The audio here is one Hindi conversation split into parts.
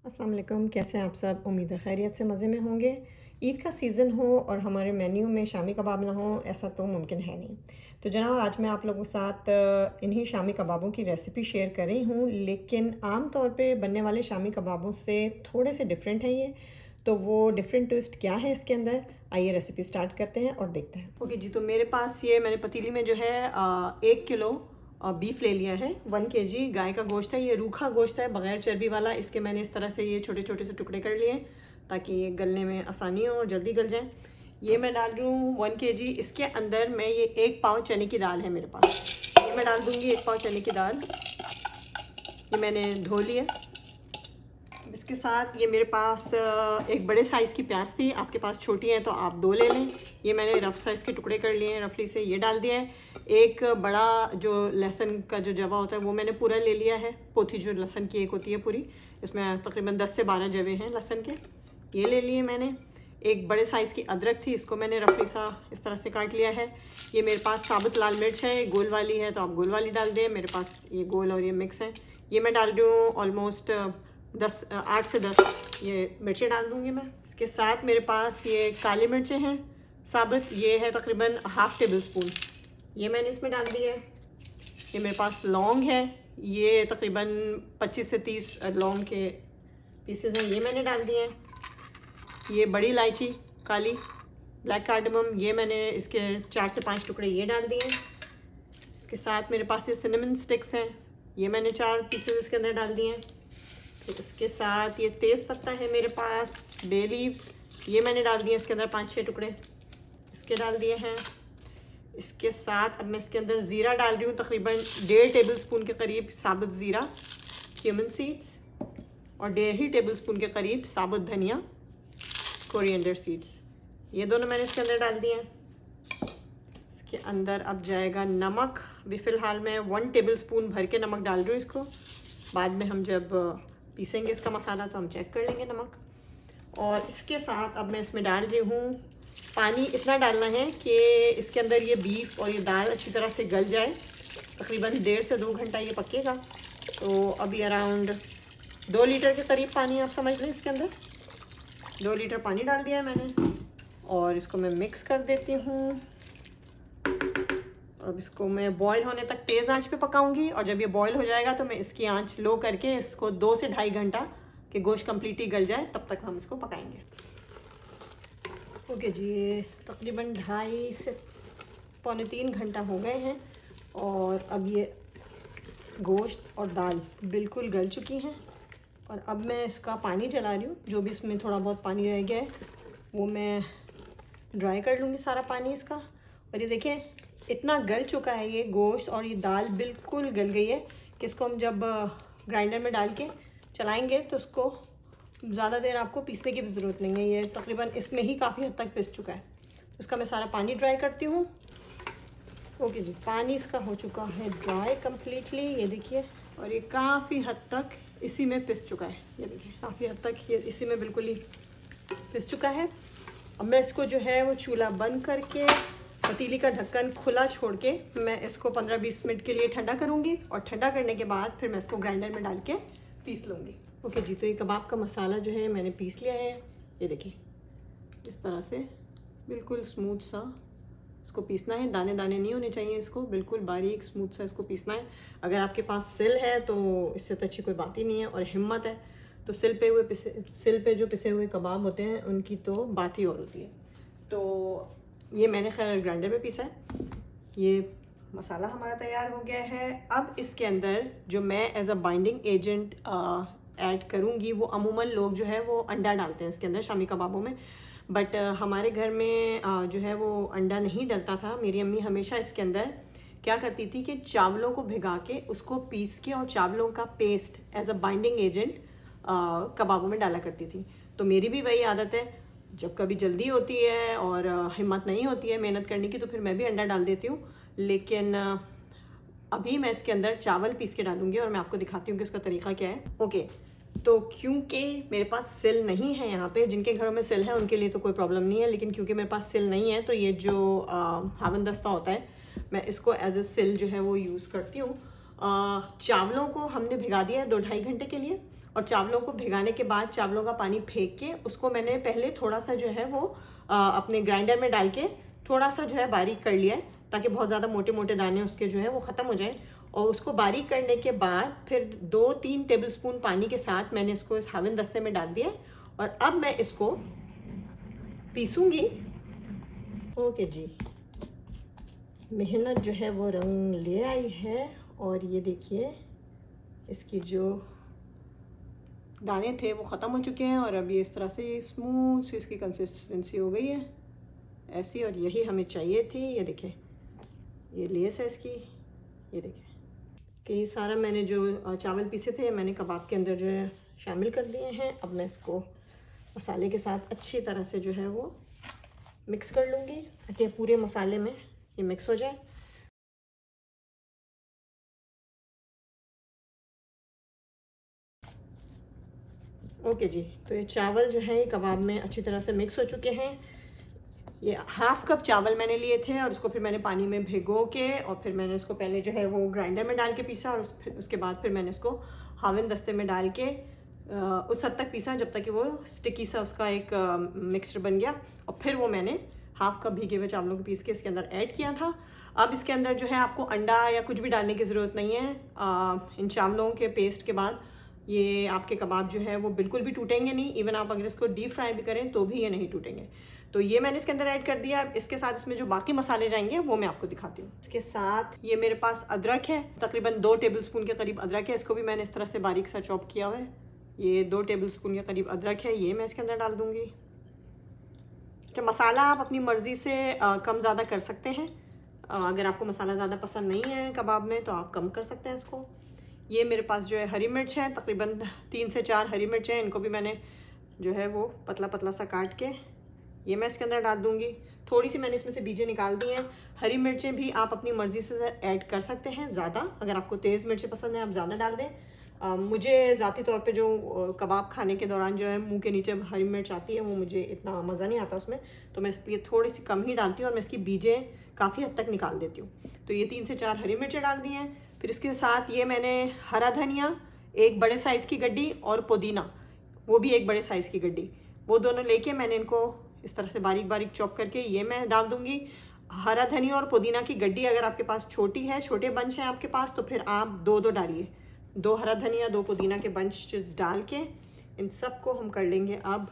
अस्सलाम वालेकुम, कैसे हैं आप सब। उम्मीद है खैरियत से मज़े में होंगे। ईद का सीज़न हो और हमारे मेन्यू में शामी कबाब ना हो, ऐसा तो मुमकिन है नहीं। तो जनाब, आज मैं आप लोगों के साथ इन्हीं शामी कबाबों की रेसिपी शेयर कर रही हूँ, लेकिन आम तौर पे बनने वाले शामी कबाबों से थोड़े से डिफरेंट है ये। तो वो डिफरेंट ट्विस्ट क्या है इसके अंदर, आइए रेसिपी स्टार्ट करते हैं और देखते हैं। ओके जी, तो मेरे पास ये मैंने पतीली में जो है 1 किलो बीफ ले लिया है। 1 kg गाय का गोश्त है। ये रूखा गोश्त है, बग़ैर चर्बी वाला। इसके मैंने इस तरह से ये छोटे छोटे से टुकड़े कर लिए ताकि ये गलने में आसानी हो और जल्दी गल जाए। ये मैं डाल रही हूँ 1 kg। इसके अंदर मैं ये 1 पाव चने की दाल है मेरे पास, ये मैं डाल दूँगी 1 पाव चने की दाल। ये मैंने धो लिया। इसके साथ ये मेरे पास एक बड़े साइज़ की प्याज थी, आपके पास छोटी है तो आप 2 ले लें। ये मैंने रफ़ साइज़ के टुकड़े कर लिए हैं रफली से, ये डाल दिया है। एक बड़ा जो लहसुन का जो जवा होता है वो मैंने पूरा ले लिया है। पोथी जो लहसुन की एक होती है पूरी, इसमें तकरीबन 10 से 12 जवे हैं लहसुन के, ये ले लिए मैंने। एक बड़े साइज़ की अदरक थी, इसको मैंने रफली सा इस तरह से काट लिया है। ये मेरे पास साबुत लाल मिर्च है, गोल वाली है तो आप गोल वाली डाल दें, मेरे पास ये गोल और ये मिक्स है। ये मैं डाल रही हूँ ऑलमोस्ट 8 से 10 ये मिर्चें डाल दूँगी मैं। इसके साथ मेरे पास ये काली मिर्चें हैं साबुत, ये है तकरीबन ½ टेबल स्पून, ये मैंने इसमें डाल दी है। ये मेरे पास लौंग है, ये तकरीबन 25 से 30 लौंग के पीसेस हैं, ये मैंने डाल दिए हैं। ये बड़ी इलायची काली, ब्लैक कार्डमम, ये मैंने इसके 4 से 5 टुकड़े ये डाल दिए हैं। इसके साथ मेरे पास ये सिनेमन स्टिक्स हैं, ये मैंने 4 पीसेस इसके अंदर डाल दिए हैं। फिर इसके साथ ये तेज़ पत्ता है मेरे पास, बे लीव्स, ये मैंने डाल दिए इसके अंदर 5-6 टुकड़े इसके डाल दिए हैं। इसके साथ अब मैं इसके अंदर ज़ीरा डाल रही हूँ, तकरीबन 1.5 टेबल स्पून के करीब साबुत ज़ीरा, क्यूमिन सीड्स, और 1.5 टेबल स्पून के करीब साबुत धनिया, कोरिएंडर सीड्स, ये दोनों मैंने इसके अंदर डाल दिए हैं। इसके अंदर अब जाएगा नमक। भी फ़िलहाल मैं 1 टेबल स्पून भर के नमक डाल रही हूँ इसको, बाद में हम जब पीसेंगे इसका मसाला तो हम चेक कर लेंगे नमक। और इसके साथ अब मैं इसमें डाल रही हूँ पानी, इतना डालना है कि इसके अंदर ये बीफ और ये दाल अच्छी तरह से गल जाए। तकरीबन 1.5 से 2 घंटा ये पकेगा। तो अभी अराउंड 2 लीटर के करीब पानी आप समझ लें, इसके अंदर 2 लीटर पानी डाल दिया है मैंने। और इसको मैं मिक्स कर देती हूँ। अब इसको मैं बॉयल होने तक तेज़ आंच पे पकाऊंगी, और जब ये बॉयल हो जाएगा तो मैं इसकी आंच लो करके इसको 2 से 2.5 घंटा कि गोश्त कम्प्लीटली गल जाए तब तक हम इसको पकाएंगे। ओके जी, ये तकरीबन 2.5 से पौने 3 घंटा हो गए हैं, और अब ये गोश्त और दाल बिल्कुल गल चुकी हैं। और अब मैं इसका पानी जला रही हूँ, जो भी इसमें थोड़ा बहुत पानी रह गया है वो मैं ड्राई कर लूँगी सारा पानी इसका। और ये देखें इतना गल चुका है ये गोश्त, और ये दाल बिल्कुल गल गई है कि इसको हम जब ग्राइंडर में डाल के चलाएंगे तो उसको ज़्यादा देर आपको पीसने की भी ज़रूरत नहीं है, ये तकरीबन इसमें ही काफ़ी हद तक पिस चुका है। तो इसका मैं सारा पानी ड्राई करती हूँ। ओके जी, पानी इसका हो चुका है ड्राई कम्प्लीटली, ये देखिए, और ये काफ़ी हद तक इसी में पिस चुका है। ये देखिए काफ़ी हद तक ये इसी में बिल्कुल ही पिस चुका है। अब मैं इसको जो है वो चूल्हा बंद करके पतीली का ढक्कन खुला छोड़ के मैं इसको 15-20 मिनट के लिए ठंडा करूँगी, और ठंडा करने के बाद फिर मैं इसको ग्राइंडर में डाल के पीस लूँगी। ओके जी, तो ये कबाब का मसाला जो है मैंने पीस लिया है। ये देखिए इस तरह से बिल्कुल स्मूथ सा इसको पीसना है, दाने दाने नहीं होने चाहिए, इसको बिल्कुल बारीक स्मूथ सा इसको पीसना है। अगर आपके पास सिल है तो इससे तो अच्छी कोई बात ही नहीं है, और हिम्मत है तो सिल पे जो पिसे हुए कबाब होते हैं उनकी तो बात ही और होती है। तो ये मैंने खैर ग्राइंडर में पीसा है। ये मसाला हमारा तैयार हो गया है। अब इसके अंदर जो मैं as a binding agent add करूँगी, वो अमूमन लोग जो है वो अंडा डालते हैं इसके अंदर शामी कबाबों में, बट हमारे घर में जो है वो अंडा नहीं डलता था। मेरी अम्मी हमेशा इसके अंदर क्या करती थी कि चावलों को भिगा के उसको पीस के और चावलों का paste as a binding agent कबाबों में डाला करती थी। तो मेरी भी वही आदत है, जब कभी जल्दी होती है और हिम्मत नहीं होती है मेहनत करने की तो फिर मैं भी अंडा डाल देती हूँ। लेकिन अभी मैं इसके अंदर चावल पीस के डालूंगी और मैं आपको दिखाती हूँ कि उसका तरीका क्या है। ओके, तो क्योंकि मेरे पास सिल नहीं है यहाँ पे, जिनके घरों में सिल है उनके लिए तो कोई प्रॉब्लम नहीं है, लेकिन क्योंकि मेरे पास सिल नहीं है तो ये जो हावन दस्ता होता है मैं इसको एज ए सिल जो है वो यूज़ करती हूँ। चावलों को हमने भिगा दिया है 2-2.5 घंटे के लिए, और चावलों को भिगाने के बाद चावलों का पानी फेंक के उसको मैंने पहले थोड़ा सा जो है वो अपने ग्राइंडर में डाल के थोड़ा सा जो है बारीक कर लिया है, ताकि बहुत ज़्यादा मोटे मोटे दाने उसके जो है वो ख़त्म हो जाए। और उसको बारीक करने के बाद फिर 2-3 टेबलस्पून पानी के साथ मैंने इसको इस हावन दस्ते में डाल दिया और अब मैं इसको पीसूँगी। ओके जी, मेहनत जो है वो रंग ले आई है और ये देखिए इसकी जो दाने थे वो ख़त्म हो चुके हैं और अब ये इस तरह से स्मूथ सी इसकी कंसिस्टेंसी हो गई है ऐसी, और यही हमें चाहिए थी। ये देखें ये लेस है इसकी, ये देखें कि ये सारा मैंने जो चावल पीसे थे मैंने कबाब के अंदर जो है शामिल कर दिए हैं। अब मैं इसको मसाले के साथ अच्छी तरह से जो है वो मिक्स कर लूँगी ताकि पूरे मसाले में ये मिक्स हो जाए। ओके जी, तो ये चावल जो है ये कबाब में अच्छी तरह से मिक्स हो चुके हैं। ये हाफ़ कप चावल मैंने लिए थे और उसको फिर मैंने पानी में भिगो के और फिर मैंने उसको पहले जो है वो ग्राइंडर में डाल के पीसा और उसके बाद फिर मैंने उसको हावन दस्ते में डाल के उस हद तक पीसा जब तक कि वो स्टिकी सा उसका एक मिक्सचर बन गया। और फिर वो मैंने हाफ़ कप भीगे हुए चावलों को पीस के इसके अंदर ऐड किया था। अब इसके अंदर जो है आपको अंडा या कुछ भी डालने की ज़रूरत नहीं है। इन चावलों के पेस्ट के बाद ये आपके कबाब जो है वो बिल्कुल भी टूटेंगे नहीं। इवन आप अगर इसको डीप फ्राई भी करें तो भी ये नहीं टूटेंगे। तो ये मैंने इसके अंदर ऐड कर दिया। इसके साथ इसमें जो बाकी मसाले जाएंगे वो मैं आपको दिखाती हूँ। इसके साथ ये मेरे पास अदरक है, तकरीबन 2 टेबलस्पून के करीब अदरक है। इसको भी मैंने इस तरह से बारीक सा चॉप किया हुआ है। ये 2 टेबलस्पून के करीब अदरक है, ये मैं इसके अंदर डाल दूँगी। तो मसाला आप अपनी मर्ज़ी से कम ज़्यादा कर सकते हैं। अगर आपको मसाला ज़्यादा पसंद नहीं है कबाब में तो आप कम कर सकते हैं इसको। ये मेरे पास जो है हरी मिर्च है, तकरीबन 3 से 4 हरी मिर्च हैं। इनको भी मैंने जो है वो पतला पतला सा काट के ये मैं इसके अंदर डाल दूँगी। थोड़ी सी मैंने इसमें से बीजें निकाल दी हैं। हरी मिर्चें भी आप अपनी मर्ज़ी से ऐड कर सकते हैं ज़्यादा। अगर आपको तेज़ मिर्चें पसंद है आप ज़्यादा डाल दें। मुझे ज़ाती तौर पे जो कबाब खाने के दौरान जो है मुंह के नीचे हरी मिर्च आती है वो मुझे इतना मज़ा नहीं आता उसमें, तो मैं इसलिए थोड़ी सी कम ही डालती हूँ और मैं इसकी बीजें काफ़ी हद तक निकाल देती हूँ। तो ये 3 से 4 हरी मिर्चें डाल दी हैं। फिर इसके साथ ये मैंने हरा धनिया, एक बड़े साइज़ की गड्डी, और पुदीना वो भी एक बड़े साइज़ की गड्डी, वो दोनों लेके मैंने इनको इस तरह से बारीक बारीक चॉप करके ये मैं डाल दूँगी। हरा धनिया और पुदीना की गड्डी अगर आपके पास छोटी है, छोटे बंच हैं आपके पास, तो फिर आप 2-2 डालिए। 2 हरा धनिया 2 पुदीना के बंचेस डाल के इन सब को हम कर लेंगे अब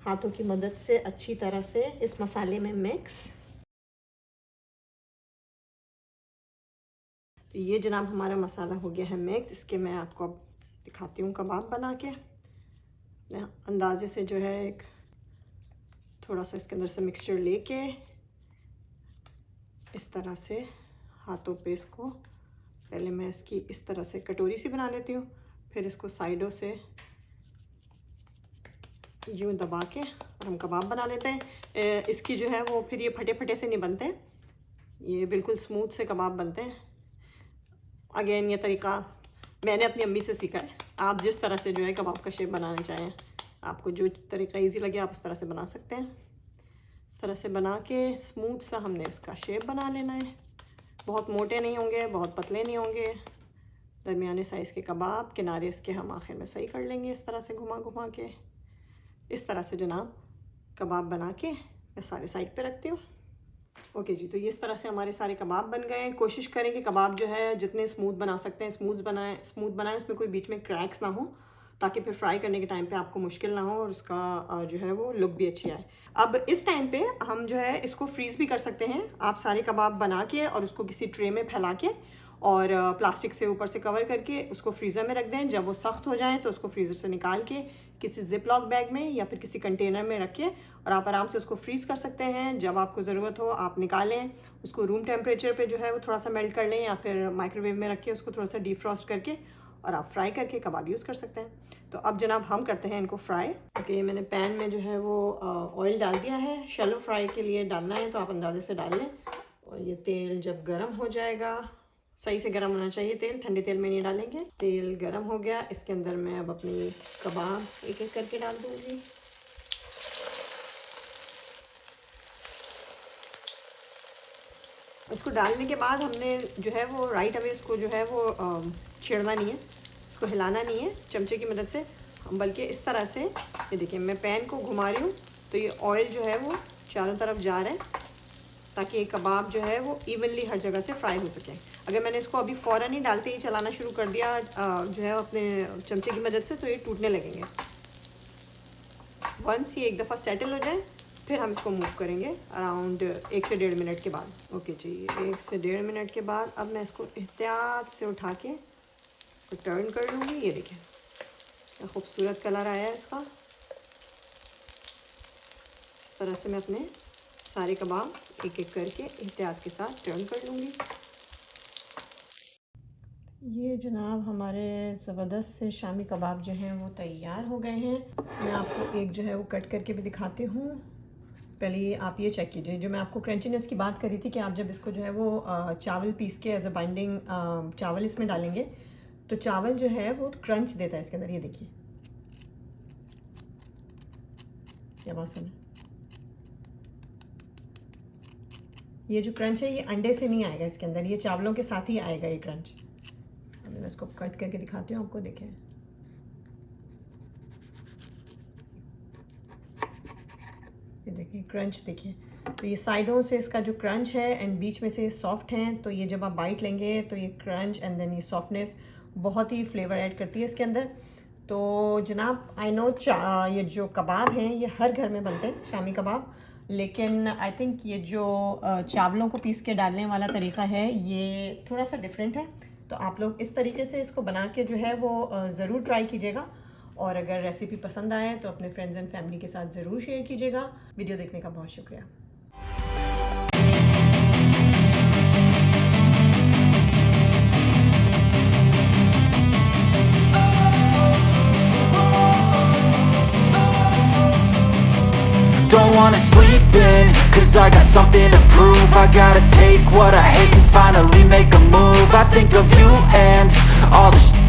हाथों की मदद से अच्छी तरह से इस मसाले में मिक्स। तो ये जनाब हमारा मसाला हो गया है मिक्स। इसके मैं आपको अब दिखाती हूँ कबाब बना के। अंदाजे से जो है एक थोड़ा सा इसके अंदर से मिक्सचर लेके इस तरह से हाथों पे इसको पहले मैं इसकी इस तरह से कटोरी सी बना लेती हूँ, फिर इसको साइडों से यूँ दबा के और हम कबाब बना लेते हैं। इसकी जो है वो फिर ये फटे फटे से नहीं बनते, ये बिल्कुल स्मूथ से कबाब बनते हैं। अगेन ये तरीका मैंने अपनी अम्मी से सीखा है। आप जिस तरह से जो है कबाब का शेप बनाना चाहें, आपको जो तरीका इजी लगे आप उस तरह से बना सकते हैं। इस तरह से बना के स्मूथ सा हमने इसका शेप बना लेना है। बहुत मोटे नहीं होंगे, बहुत पतले नहीं होंगे, दरमियाने साइज़ के कबाब। किनारे इसके हम आखिर में सही कर लेंगे इस तरह से घुमा घुमा के। इस तरह से जनाब कबाब बना के मैं सारे साइड पे रखती हूँ। ओके जी, तो ये इस तरह से हमारे सारे कबाब बन गए। कोशिश करें कि कबाब जो है जितने स्मूथ बना सकते हैं स्मूथ बनाएं, उसमें कोई बीच में क्रैक्स ना हो, ताकि फिर फ्राई करने के टाइम पे आपको मुश्किल ना हो और उसका जो है वो लुक भी अच्छी आए। अब इस टाइम पे हम जो है इसको फ्रीज़ भी कर सकते हैं। आप सारे कबाब बना के और उसको किसी ट्रे में फैला के और प्लास्टिक से ऊपर से कवर करके उसको फ्रीज़र में रख दें। जब वो सख्त हो जाए तो उसको फ्रीज़र से निकाल के किसी जिप लॉक बैग में या फिर किसी कंटेनर में रखिए और आप आराम से उसको फ्रीज़ कर सकते हैं। जब आपको ज़रूरत हो आप निकालें, उसको रूम टेम्परेचर पे जो है वो थोड़ा सा मेल्ट कर लें या फिर माइक्रोवेव में रख के उसको थोड़ा सा डीफ्रॉस्ट करके और आप फ्राई करके कबाब यूज़ कर सकते हैं। तो अब जनाब हम करते हैं इनको फ्राई। ओके, मैंने पैन में जो है वो ऑयल डाल दिया है। शैलो फ्राई के लिए डालना है तो आप अंदाजे से डाल लें। और ये तेल जब गर्म हो जाएगा, सही से गर्म होना चाहिए तेल, ठंडे तेल में नहीं डालेंगे। तेल गर्म हो गया, इसके अंदर मैं अब अपनी कबाब एक एक करके डाल दूँगी। इसको डालने के बाद हमने जो है वो राइट अवे इसको जो है वो छेड़ना नहीं है। इसको हिलाना नहीं है चमचे की मदद से, बल्कि इस तरह से। ये देखिए मैं पैन को घुमा रही हूँ तो ये ऑयल जो है वो चारों तरफ जा रहा है, ताकि ये कबाब जो है वो इवनली हर जगह से फ्राई हो सके। अगर मैंने इसको अभी फ़ौरन ही डालते ही चलाना शुरू कर दिया जो है अपने चमचे की मदद से, तो ये टूटने लगेंगे। वंस ये एक दफ़ा सेटल हो जाए फिर हम इसको मूव करेंगे अराउंड 1 से 1.5 मिनट के बाद। ओके जी, 1 से 1.5 मिनट के बाद अब मैं इसको एहतियात से उठा के टर्न कर लूँगी। ये देखिए क्या खूबसूरत कलर आया है इसका। इस तरह से मैं अपने सारे कबाब एक एक करके एहतियात के साथ टर्न कर लूँगी। ये जनाब हमारे ज़बरदस्त से शामी कबाब जो हैं वो तैयार हो गए हैं। मैं आपको एक जो है वो कट करके भी दिखाती हूँ। पहले आप ये चेक कीजिए, जो मैं आपको क्रंचीनेस की बात करी थी कि आप जब इसको जो है वो चावल पीस के एज अ बाइंडिंग चावल इसमें डालेंगे तो चावल जो है वो क्रंच देता है इसके अंदर। ये देखिए क्या बात सुना, ये जो क्रंच है ये अंडे से नहीं आएगा इसके अंदर, ये चावलों के साथ ही आएगा ये क्रंच। अभी मैं इसको कट करके दिखाती हूँ आपको, देखें ये देखिए क्रंच देखिए। तो ये साइडों से इसका जो क्रंच है एंड बीच में से सॉफ्ट हैं, तो ये जब आप बाइट लेंगे तो ये क्रंच एंड देन ये सॉफ्टनेस बहुत ही फ्लेवर ऐड करती है इसके अंदर। तो जनाब आई नो ये जो कबाब हैं ये हर घर में बनते हैं शामी कबाब, लेकिन आई थिंक ये जो चावलों को पीस के डालने वाला तरीका है ये थोड़ा सा डिफरेंट है। तो आप लोग इस तरीके से इसको बना के जो है वो ज़रूर ट्राई कीजिएगा, और अगर रेसिपी पसंद आए तो अपने फ्रेंड्स एंड फैमिली के साथ ज़रूर शेयर कीजिएगा। वीडियो देखने का बहुत शुक्रिया। Don't wanna sleep in, cause I got something to prove. I gotta take what I hate and finally make a move. I think of you and all the